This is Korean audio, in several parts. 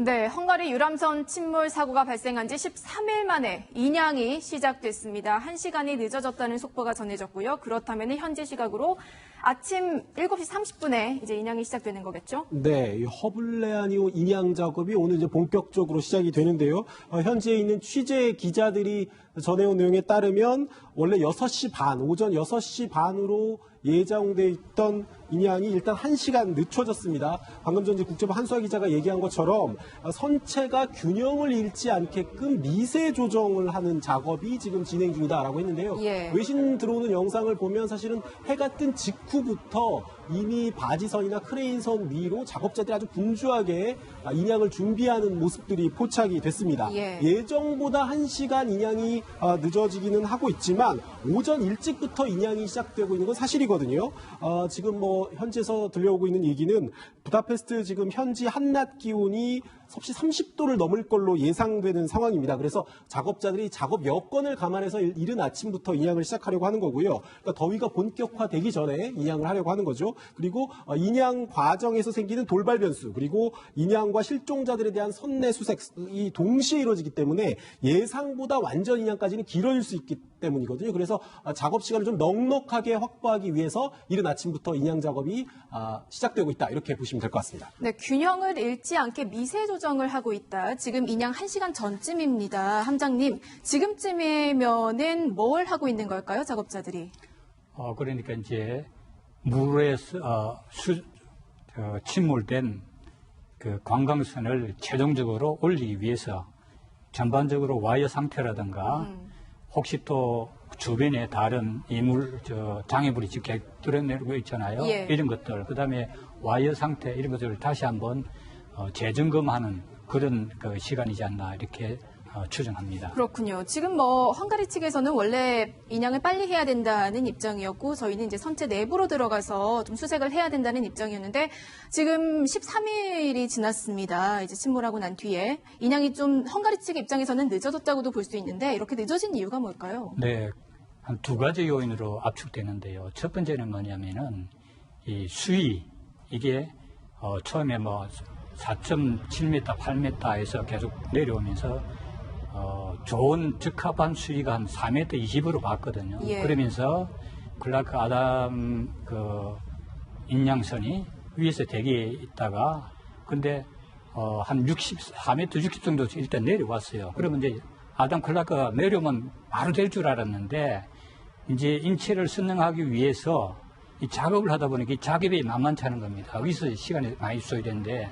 네, 헝가리 유람선 침몰 사고가 발생한 지 13일 만에 인양이 시작됐습니다. 1시간이 늦어졌다는 속보가 전해졌고요. 그렇다면 현지 시각으로 아침 7시 30분에 이제 인양이 시작되는 거겠죠? 네, 이 허블레아니오 인양 작업이 오늘 이제 본격적으로 시작이 되는데요. 현지에 있는 취재 기자들이 전해온 내용에 따르면 원래 6시 반, 오전 6시 반으로 예정돼 있던 인양이 일단 1시간 늦춰졌습니다. 방금 전 국제부 한수아 기자가 얘기한 것처럼 선체가 균형을 잃지 않게끔 미세 조정을 하는 작업이 지금 진행 중이다라고 했는데요. 예. 외신 들어오는 영상을 보면 사실은 해가 뜬 직후부터 이미 바지선이나 크레인선 위로 작업자들이 아주 분주하게 인양을 준비하는 모습들이 포착이 됐습니다. 예. 예정보다 1시간 인양이 늦어지기는 하고 있지만 오전 일찍부터 인양이 시작되고 있는 건 사실이거든요. 지금 현지에서 들려오고 있는 얘기는 부다페스트 지금 현지 한낮 기온이 섭씨 30도를 넘을 걸로 예상되는 상황입니다. 그래서 작업자들이 작업 여건을 감안해서 이른 아침부터 인양을 시작하려고 하는 거고요. 그러니까 더위가 본격화되기 전에 인양을 하려고 하는 거죠. 그리고 인양 과정에서 생기는 돌발 변수, 그리고 인양과 실종자들에 대한 선내 수색이 동시에 이루어지기 때문에 예상보다 완전 인양까지는 길어질 수 있기 때문이거든요. 그래서 작업 시간을 좀 넉넉하게 확보하기 위해서 이른 아침부터 인양 작업이 시작되고 있다. 이렇게 보시면 될 것 같습니다. 네, 균형을 잃지 않게 미세 조정을 하고 있다. 지금 인양 1시간 전쯤입니다. 함장님, 지금쯤이면은 뭘 하고 있는 걸까요, 작업자들이? 그러니까 이제 물에 침몰된 그 관광선을 최종적으로 올리기 위해서 전반적으로 와이어 상태라든가 혹시 또 주변에 다른 장애물이 지금 드러내고 있잖아요. 예. 이런 것들, 그다음에 와이어 상태 이런 것들을 다시 한번 재점검하는 그런 그 시간이지 않나 이렇게 추정합니다. 그렇군요. 지금 헝가리 측에서는 원래 인양을 빨리 해야 된다는 입장이었고 저희는 이제 선체 내부로 들어가서 좀 수색을 해야 된다는 입장이었는데 지금 13일이 지났습니다. 이제 침몰하고 난 뒤에 인양이 좀 헝가리 측 입장에서는 늦어졌다고도 볼 수 있는데 이렇게 늦어진 이유가 뭘까요? 네, 한 두 가지 요인으로 압축되는데요. 첫 번째는 뭐냐면은 이 수위 이게 처음에 4.7m, 8m에서 계속 내려오면서 좋은 적합한 수위가 한 4m 20으로 봤거든요. 예. 그러면서 클라크 아담 인양선이 위에서 대기에 있다가 근데 한 4m 60 정도 일단 내려왔어요. 그러면 이제 아담 클라크가 내려오면 바로 될 줄 알았는데 이제 인체를 선정하기 위해서 이 작업을 하다 보니까 이 작업이 만만치 않은 겁니다. 위에서 시간이 많이 써야 되는데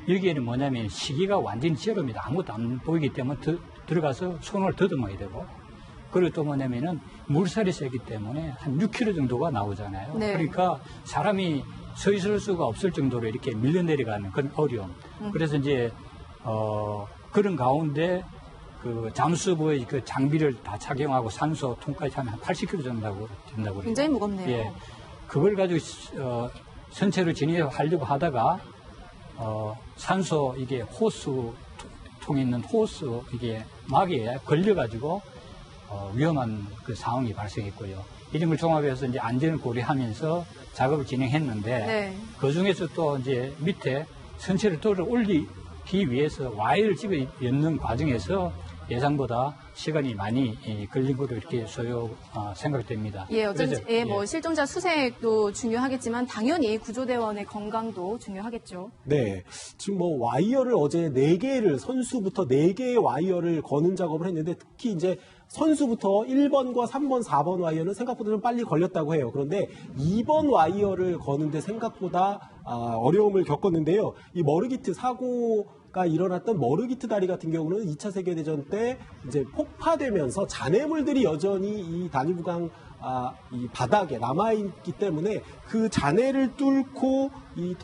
여기에는 뭐냐면 시기가 완전히 제로입니다. 아무것도 안 보이기 때문에 들어가서 손을 더듬어야 되고 그리고 또 뭐냐면은 물살이 세기 때문에 한 6km 정도가 나오잖아요. 네. 그러니까 사람이 서 있을 수가 없을 정도로 이렇게 밀려 내려가는 그런 어려움. 그래서 이제 그런 가운데 그 잠수부의 그 장비를 다 착용하고 산소 통까지 하면 한 80kg 된다고 굉장히 무겁네요. 예, 그걸 가지고 선체로 진입하려고 하다가 산소 이게 호스 통에 있는 호스 이게 막에 걸려가지고 위험한 그 상황이 발생했고요. 이런 걸 종합해서 이제 안전을 고려하면서 작업을 진행했는데 네. 그 중에서 또 이제 밑에 선체를 들어 올리기 위해서 와이어를 집어 엮는 과정에서 예상보다 시간이 많이 걸린 것으로 이렇게 생각됩니다. 예, 어쩐지 그래서, 실종자 수색도 중요하겠지만 당연히 구조대원의 건강도 중요하겠죠. 네. 지금 와이어를 어제 4개를 선수부터 4개의 와이어를 거는 작업을 했는데 특히 이제 선수부터 1번과 3번, 4번 와이어는 생각보다 좀 빨리 걸렸다고 해요. 그런데 2번 와이어를 거는데 생각보다 어려움을 겪었는데요. 이 머르기트 사고가 일어났던 머르기트 다리 같은 경우는 2차 세계대전 때 이제 폭파되면서 잔해물들이 여전히 이 다뉴브강 이 바닥에 남아있기 때문에 그 잔해를 뚫고 이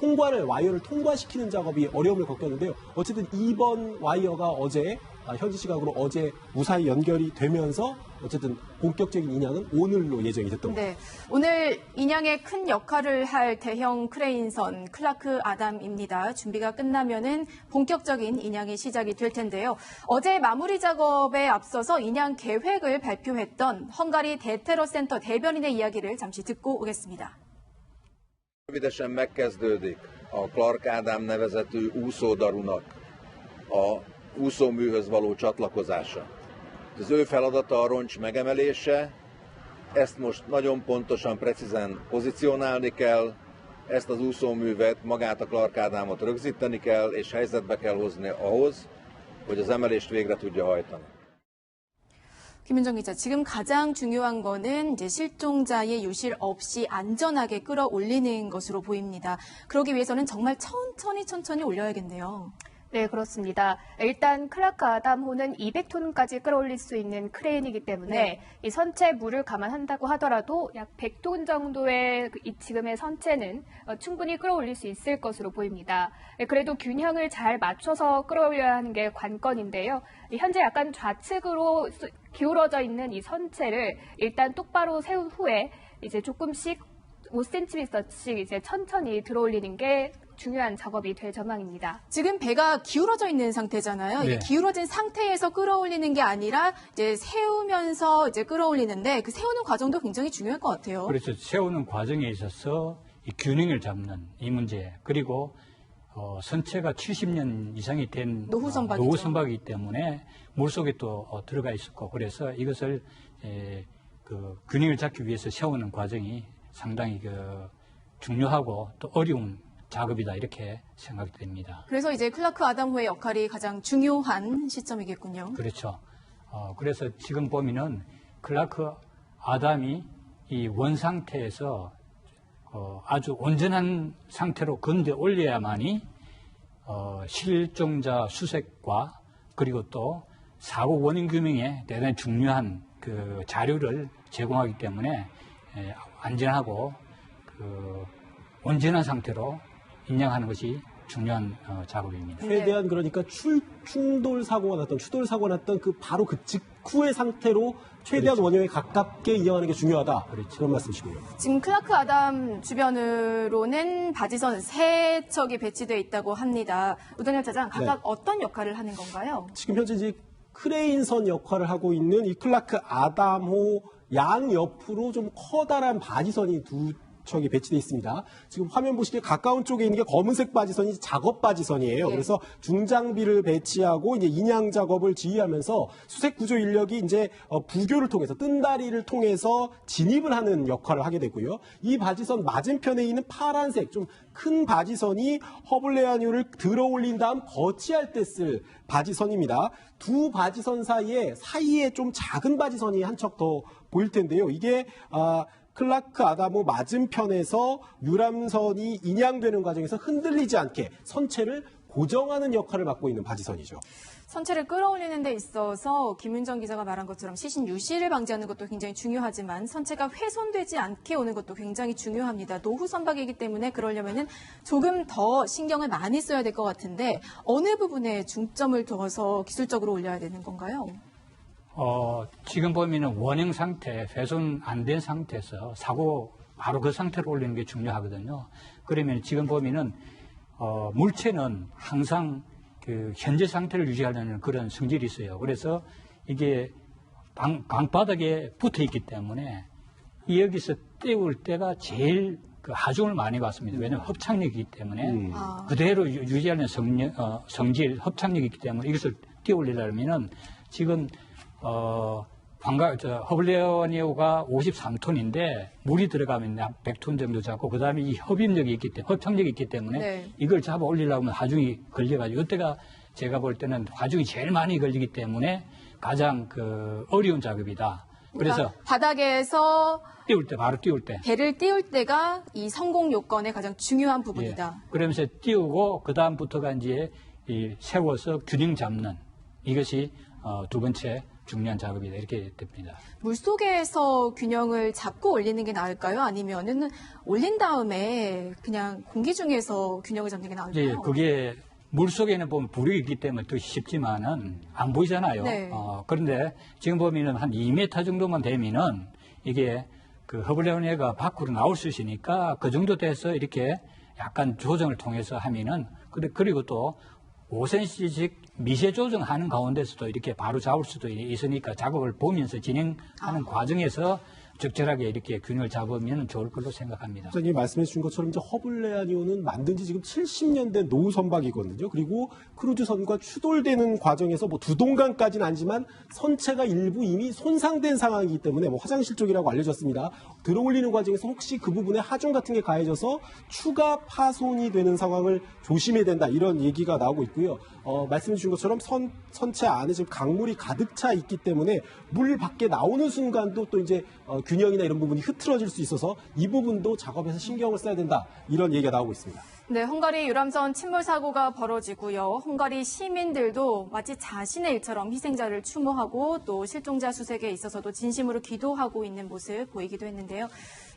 와이어를 통과시키는 작업이 어려움을 겪었는데요. 어쨌든 2번 와이어가 어제 현지 시각으로 어제 무사히 연결이 되면서 어쨌든 본격적인 인양은 오늘로 예정이 됐던 거죠. 네, 오늘 인양에 큰 역할을 할 대형 크레인선 클라크 아담입니다. 준비가 끝나면은 본격적인 인양이 시작이 될 텐데요. 어제 마무리 작업에 앞서서 인양 계획을 발표했던 헝가리 대테러 센터 대변인의 이야기를 잠시 듣고 오겠습니다. Rövidesen megkezdődik a Clark Ádám nevezetű úszódarunak a úszóműhöz való csatlakozása. Az ő feladata a roncs megemelése, ezt most nagyon pontosan, precízen pozícionálni kell, ezt az úszóművet, magát a Clark Ádámot rögzíteni kell, és helyzetbe kell hozni ahhoz, hogy az emelést végre tudja hajtani. 김윤정 기자, 지금 가장 중요한 거는 이제 실종자의 유실 없이 안전하게 끌어올리는 것으로 보입니다. 그러기 위해서는 정말 천천히 올려야겠네요. 네, 그렇습니다. 일단 클라크 아담호는 200톤까지 끌어올릴 수 있는 크레인이기 때문에 네. 이 선체 물을 감안한다고 하더라도 약 100톤 정도의 이 지금의 선체는 충분히 끌어올릴 수 있을 것으로 보입니다. 그래도 균형을 잘 맞춰서 끌어올려야 하는 게 관건인데요. 현재 약간 좌측으로 기울어져 있는 이 선체를 일단 똑바로 세운 후에 이제 조금씩 5cm씩 이제 천천히 들어올리는 게 중요한 작업이 될 전망입니다. 지금 배가 기울어져 있는 상태잖아요. 네. 이 기울어진 상태에서 끌어올리는 게 아니라 이제 세우면서 이제 끌어올리는데 그 세우는 과정도 굉장히 중요할 것 같아요. 그래서 세우는 과정에 있어서 이 균형을 잡는 이 문제, 그리고 선체가 70년 이상이 된 노후 선박이죠. 노후 선박이기 때문에 물속에 또 들어가 있었고, 그래서 이것을 그 균형을 잡기 위해서 세우는 과정이 상당히 중요하고 또 어려운 작업이다, 이렇게 생각이 됩니다. 그래서 이제 클라크 아담호의 역할이 가장 중요한 시점이겠군요. 그렇죠. 그래서 지금 보면은 클라크 아담이 이 원 상태에서 아주 온전한 상태로 건져 올려야만이 실종자 수색과 그리고 또 사고 원인 규명에 대단히 중요한 그 자료를 제공하기 때문에 안전하고 그 온전한 상태로 인양하는 것이 중요한 작업입니다. 최대한 그러니까 충돌 사고가 났던 그 바로 그 직후의 상태로 최대한 그렇죠. 원형에 가깝게 인양하는 게 중요하다. 그렇죠. 그런 말씀이시고요. 지금 클라크 아담 주변으로는 바지선 3척이 배치되어 있다고 합니다. 우동현 차장, 각각 네. 어떤 역할을 하는 건가요? 지금 현재 이제 크레인선 역할을 하고 있는 이 클라크 아담호 양 옆으로 좀 커다란 바지선이 두 척이 배치되어 있습니다. 지금 화면 보시기에 가까운 쪽에 있는 게 검은색 바지선이 작업 바지선이에요. 예. 그래서 중장비를 배치하고 이제 인양 작업을 지휘하면서 수색 구조 인력이 이제 부교를 통해서 뜬다리를 통해서 진입을 하는 역할을 하게 되고요. 이 바지선 맞은편에 있는 파란색 좀 큰 바지선이 허블레아뉴를 들어올린 다음 거치할 때 쓸 바지선입니다. 두 바지선 사이에 좀 작은 바지선이 한 척 더 보일 텐데요. 이게 클라크 아담호 맞은편에서 유람선이 인양되는 과정에서 흔들리지 않게 선체를 고정하는 역할을 맡고 있는 바지선이죠. 선체를 끌어올리는 데 있어서 김윤정 기자가 말한 것처럼 시신 유실을 방지하는 것도 굉장히 중요하지만 선체가 훼손되지 않게 오는 것도 굉장히 중요합니다. 노후 선박이기 때문에 그러려면은 조금 더 신경을 많이 써야 될 것 같은데 어느 부분에 중점을 둬서 기술적으로 올려야 되는 건가요? 지금 보면은 원형 상태, 훼손 안 된 상태에서 사고 바로 그 상태로 올리는 게 중요하거든요. 그러면 지금 보면은 물체는 항상 그 현재 상태를 유지하려는 그런 성질이 있어요. 그래서 이게 방바닥에 붙어 있기 때문에 여기서 떼울 때가 제일 그 하중을 많이 받습니다. 왜냐하면 협착력이기 때문에 그대로 유지하는 성질, 협착력이 있기 때문에 이것을 떼올리려면은 지금 허블레아뉴가 53톤인데 물이 들어가면 약 100톤 정도 잡고 그다음에 이 협착력이 있기 때문에 네. 이걸 잡아 올리려면 하중이 걸려가지고 이때가 제가 볼 때는 하중이 제일 많이 걸리기 때문에 가장 그 어려운 작업이다. 그래서 그러니까 바닥에서 바로 띄울 때. 배를 띄울 때가 이 성공 요건의 가장 중요한 부분이다. 예. 그러면서 띄우고 그 다음부터가 이제 세워서 균형 잡는 이것이 두 번째 중요한 작업이다, 이렇게 됩니다. 물속에서 균형을 잡고 올리는 게 나을까요? 아니면은 올린 다음에 그냥 공기 중에서 균형을 잡는 게 나을까요? 이제 그게 물속에는 보면 불이 있기 때문에 더 쉽지만은 안 보이잖아요. 네. 그런데 지금 보면은 한 2m 정도만 되면은 이게 그 허블레아뉴가 밖으로 나올 수 있으니까 그 정도 돼서 이렇게 약간 조정을 통해서 하면은 그리고 또 5cm씩 미세 조정하는 가운데서도 이렇게 바로 잡을 수도 있으니까 작업을 보면서 진행하는 과정에서 적절하게 이렇게 균형을 잡으면 좋을 걸로 생각합니다. 선생님이 말씀해 주신 것처럼 이제 허블레아니오는 만든 지 지금 70년 된 노후 선박이거든요. 그리고 크루즈선과 추돌되는 과정에서 뭐 두 동강까지는 아니지만 선체가 일부 이미 손상된 상황이기 때문에 뭐 화장실 쪽이라고 알려졌습니다. 들어올리는 과정에서 혹시 그 부분에 하중 같은 게 가해져서 추가 파손이 되는 상황을 조심해야 된다. 이런 얘기가 나오고 있고요. 말씀해 주신 것처럼 선체 안에 지금 강물이 가득 차 있기 때문에 물 밖에 나오는 순간도 또 이제 균형이나 이런 부분이 흐트러질 수 있어서 이 부분도 작업에서 신경을 써야 된다. 이런 얘기가 나오고 있습니다. 네, 헝가리 유람선 침몰 사고가 벌어지고요. 헝가리 시민들도 마치 자신의 일처럼 희생자를 추모하고 또 실종자 수색에 있어서도 진심으로 기도하고 있는 모습 보이기도 했는데요.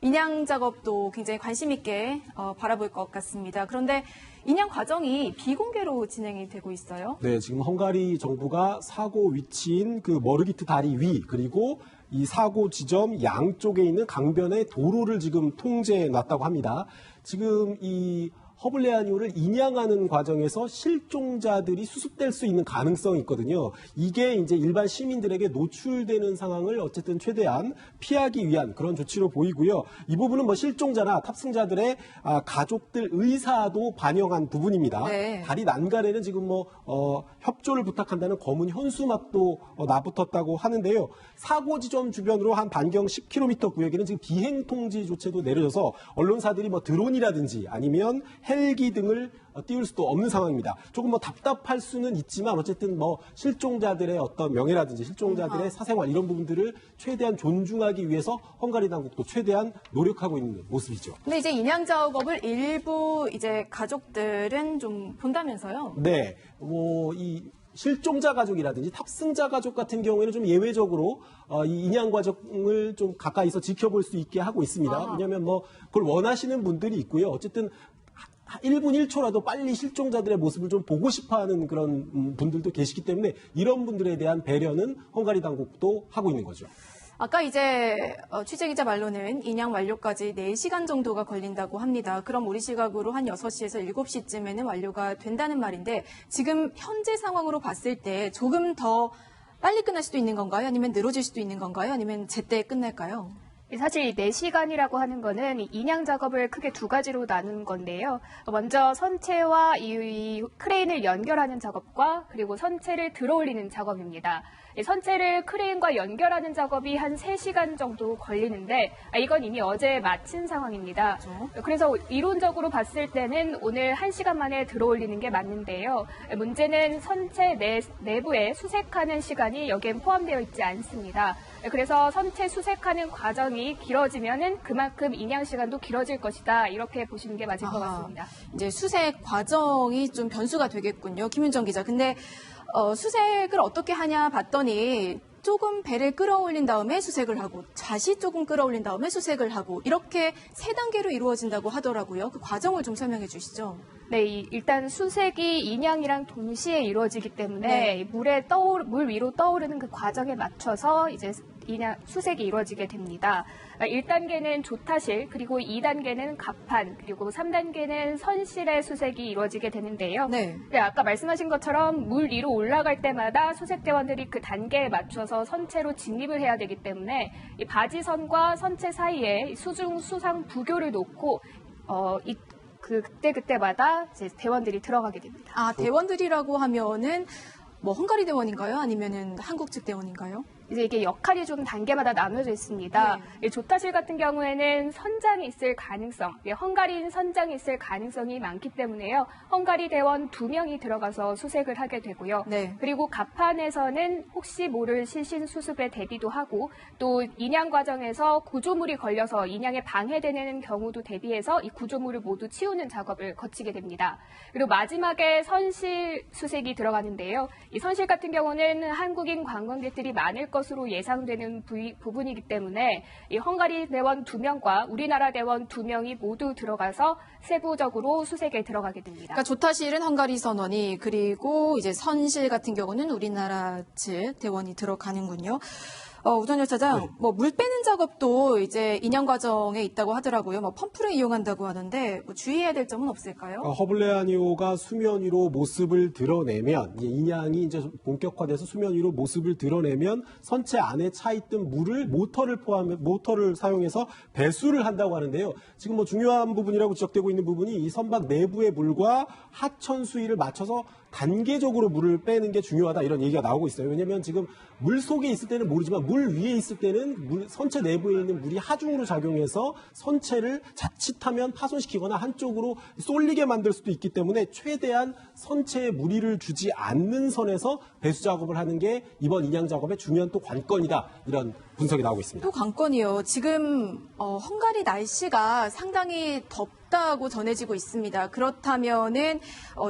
인양 작업도 굉장히 관심 있게 바라볼 것 같습니다. 그런데 인양 과정이 비공개로 진행이 되고 있어요. 네, 지금 헝가리 정부가 사고 위치인 그 머르기트 다리 위 그리고 이 사고 지점 양쪽에 있는 강변의 도로를 지금 통제해 놨다고 합니다. 지금 이 허블레아니오를 인양하는 과정에서 실종자들이 수습될 수 있는 가능성이 있거든요. 이게 이제 일반 시민들에게 노출되는 상황을 어쨌든 최대한 피하기 위한 그런 조치로 보이고요. 이 부분은 뭐 실종자나 탑승자들의 가족들 의사도 반영한 부분입니다. 네. 다리 난간에는 지금 뭐 협조를 부탁한다는 검은 현수막도 나붙었다고 하는데요. 사고 지점 주변으로 한 반경 10km 구역에는 지금 비행 통지 조치도 내려져서 언론사들이 뭐 드론이라든지 아니면 헬기 등을 띄울 수도 없는 상황입니다. 조금 뭐 답답할 수는 있지만 어쨌든 뭐 실종자들의 어떤 명예라든지 실종자들의 사생활 이런 부분들을 최대한 존중하기 위해서 헝가리 당국도 최대한 노력하고 있는 모습이죠. 근데 이제 인양 작업을 일부 이제 가족들은 좀 본다면서요? 네, 뭐 이 실종자 가족이라든지 탑승자 가족 같은 경우에는 좀 예외적으로 이 인양 과정을 좀 가까이서 지켜볼 수 있게 하고 있습니다. 아하. 왜냐하면 뭐 그걸 원하시는 분들이 있고요. 어쨌든 1분 1초라도 빨리 실종자들의 모습을 좀 보고 싶어하는 그런 분들도 계시기 때문에 이런 분들에 대한 배려는 헝가리 당국도 하고 있는 거죠. 아까 이제 취재기자 말로는 인양 완료까지 4시간 정도가 걸린다고 합니다. 그럼 우리 시각으로 한 6시에서 7시쯤에는 완료가 된다는 말인데 지금 현재 상황으로 봤을 때 조금 더 빨리 끝날 수도 있는 건가요? 아니면 늘어질 수도 있는 건가요? 아니면 제때 끝날까요? 사실 4시간이라고 하는 거는 인양 작업을 크게 두 가지로 나눈 건데요. 먼저 선체와 이 크레인을 연결하는 작업과 그리고 선체를 들어올리는 작업입니다. 선체를 크레인과 연결하는 작업이 한 3시간 정도 걸리는데 이건 이미 어제 마친 상황입니다. 그래서 이론적으로 봤을 때는 오늘 1시간 만에 들어올리는 게 맞는데요. 문제는 선체 내부에 수색하는 시간이 여기엔 포함되어 있지 않습니다. 그래서 선체 수색하는 과정이 길어지면은 그만큼 인양 시간도 길어질 것이다. 이렇게 보시는 게 맞을 것 같습니다. 이제 수색 과정이 좀 변수가 되겠군요. 김윤정 기자. 근데 수색을 어떻게 하냐 봤더니 조금 배를 끌어올린 다음에 수색을 하고 다시 조금 끌어올린 다음에 수색을 하고 이렇게 3단계로 이루어진다고 하더라고요. 그 과정을 좀 설명해 주시죠. 네, 일단 수색이 인양이랑 동시에 이루어지기 때문에 물 위로 떠오르는 그 과정에 맞춰서 이제 수색이 이루어지게 됩니다. 1단계는 조타실, 그리고 2단계는 갑판, 그리고 3단계는 선실의 수색이 이루어지게 되는데요. 네. 아까 말씀하신 것처럼 물 위로 올라갈 때마다 수색대원들이 그 단계에 맞춰서 선체로 진입을 해야 되기 때문에 이 바지선과 선체 사이에 수중 수상 부교를 놓고 그때마다 이제 대원들이 들어가게 됩니다. 아, 대원들이라고 하면은 뭐 헝가리 대원인가요? 아니면은 한국 측 대원인가요? 이제 이게 역할이 좀 단계마다 나눠져 있습니다. 이 조타실 같은 경우에는 선장이 있을 가능성, 헝가리인 선장이 있을 가능성이 많기 때문에요. 헝가리 대원 2명이 들어가서 수색을 하게 되고요. 네. 그리고 갑판에서는 혹시 모를 시신 수습에 대비도 하고 또 인양 과정에서 구조물이 걸려서 인양에 방해되는 경우도 대비해서 이 구조물을 모두 치우는 작업을 거치게 됩니다. 그리고 마지막에 선실 수색이 들어가는데요. 이 선실 같은 경우는 한국인 관광객들이 많을 것으로 예상되는 부분이기 때문에 이 헝가리 대원 2명과 우리나라 대원 2명이 모두 들어가서 세부적으로 수색에 들어가게 됩니다. 그러니까 조타실은 헝가리 선원이 그리고 이제 선실 같은 경우는 우리나라 측 대원이 들어가는군요. 우전열 차장, 네. 물 빼는 작업도 이제 인양 과정에 있다고 하더라고요. 펌프를 이용한다고 하는데 주의해야 될 점은 없을까요? 허블레아니호가 수면 위로 모습을 드러내면 이제 인양이 이제 본격화돼서 수면 위로 모습을 드러내면 선체 안에 차 있던 물을 모터를 사용해서 배수를 한다고 하는데요. 지금 중요한 부분이라고 지적되고 있는 부분이 이 선박 내부의 물과 하천 수위를 맞춰서 단계적으로 물을 빼는 게 중요하다 이런 얘기가 나오고 있어요. 왜냐하면 지금 물 속에 있을 때는 모르지만 물 위에 있을 때는 선체 내부에 있는 물이 하중으로 작용해서 선체를 자칫하면 파손시키거나 한쪽으로 쏠리게 만들 수도 있기 때문에 최대한 선체에 무리를 주지 않는 선에서 배수 작업을 하는 게 이번 인양 작업의 중요한 또 관건이다 이런 분석이 나오고 있습니다. 또 관건이요. 지금 헝가리 날씨가 상당히 덥다고 전해지고 있습니다. 그렇다면은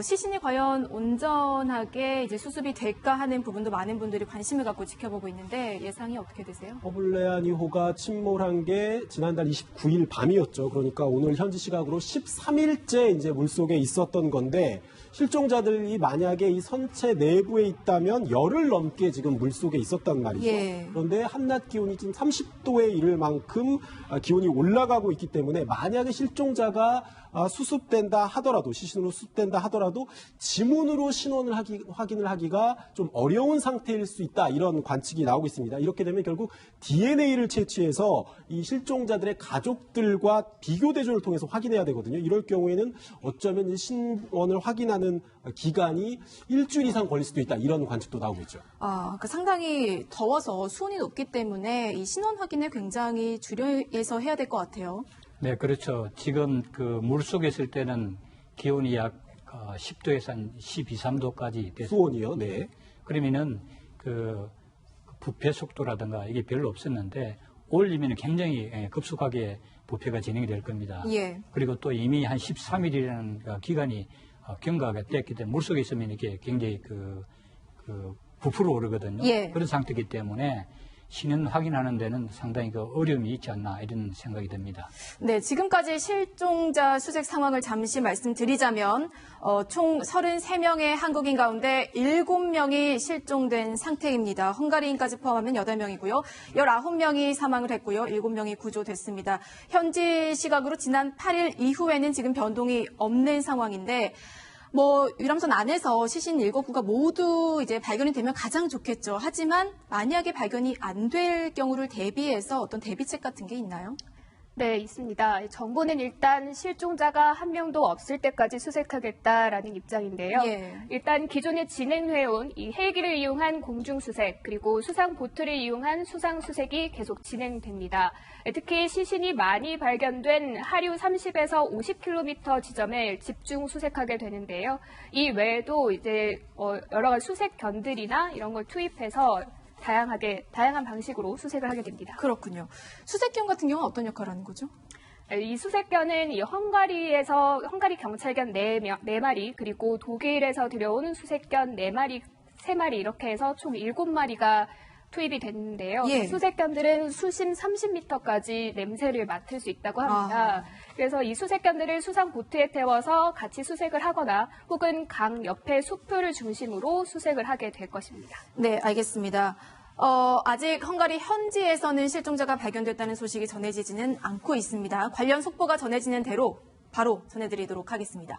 시신이 과연 온전하게 이제 수습이 될까 하는 부분도 많은 분들이 관심을 갖고 지켜보고 있는데 예상이 어떻게 되세요? 허블레아니호가 침몰한 게 지난달 29일 밤이었죠. 그러니까 오늘 현지 시각으로 13일째 이제 물속에 있었던 건데 실종자들이 만약에 이 선체 내부에 있다면 열흘 넘게 지금 물속에 있었단 말이죠. 예. 그런데 한낮 기온이 지금 30도에 이를 만큼 기온이 올라가고 있기 때문에 만약에 실종자가 수습된다 하더라도 시신으로 수습된다 하더라도 지문으로 신원을 확인을 하기가 좀 어려운 상태일 수 있다 이런 관측이 나오고 있습니다. 이렇게 되면 결국 DNA를 채취해서 이 실종자들의 가족들과 비교 대조를 통해서 확인해야 되거든요. 이럴 경우에는 어쩌면 이 신원을 확인하는 기간이 일주일 이상 걸릴 수도 있다 이런 관측도 나오고 있죠. 상당히 더워서 수온이 높기 때문에 이 신원 확인을 굉장히 주의해서 해야 될 것 같아요. 네, 그렇죠. 지금 물속에 있을 때는 기온이 약 10도에서 한 12, 3도까지 됐어요. 수온이요. 네. 그러면은 부패 속도라든가 이게 별로 없었는데 올리면 굉장히 급속하게 부패가 진행이 될 겁니다. 예. 그리고 또 이미 한 13일이라는 기간이 경과가 됐기 때문에 물속에 있으면 이게 굉장히 부풀어 오르거든요. 예. 그런 상태이기 때문에 신원 확인하는 데는 상당히 어려움이 있지 않나 이런 생각이 듭니다. 네, 지금까지 실종자 수색 상황을 잠시 말씀드리자면 총 33명의 한국인 가운데 7명이 실종된 상태입니다. 헝가리인까지 포함하면 8명이고요. 19명이 사망을 했고요. 7명이 구조됐습니다. 현지 시각으로 지난 8일 이후에는 지금 변동이 없는 상황인데 유람선 안에서 시신 7구가 모두 이제 발견이 되면 가장 좋겠죠. 하지만 만약에 발견이 안 될 경우를 대비해서 어떤 대비책 같은 게 있나요? 네, 있습니다. 정부는 일단 실종자가 한 명도 없을 때까지 수색하겠다라는 입장인데요. 예. 일단 기존에 진행해온 이 헬기를 이용한 공중수색 그리고 수상 보트를 이용한 수상수색이 계속 진행됩니다. 특히 시신이 많이 발견된 하류 30에서 50km 지점에 집중 수색하게 되는데요. 이 외에도 이제 여러 가지 수색견들이나 이런 걸 투입해서 다양한 방식으로 수색을 하게 됩니다. 그렇군요. 수색견 같은 경우는 어떤 역할을 하는 거죠? 이 수색견은 이 헝가리 경찰견 4마리, 그리고 독일에서 들여오는 수색견 3마리 이렇게 해서 총 7마리가 투입이 됐는데요. 예. 수색견들은 수심 30m까지 냄새를 맡을 수 있다고 합니다. 그래서 이 수색견들을 수상 보트에 태워서 같이 수색을 하거나 혹은 강 옆의 숲을 중심으로 수색을 하게 될 것입니다. 네, 알겠습니다. 아직 헝가리 현지에서는 실종자가 발견됐다는 소식이 전해지지는 않고 있습니다. 관련 속보가 전해지는 대로 바로 전해드리도록 하겠습니다.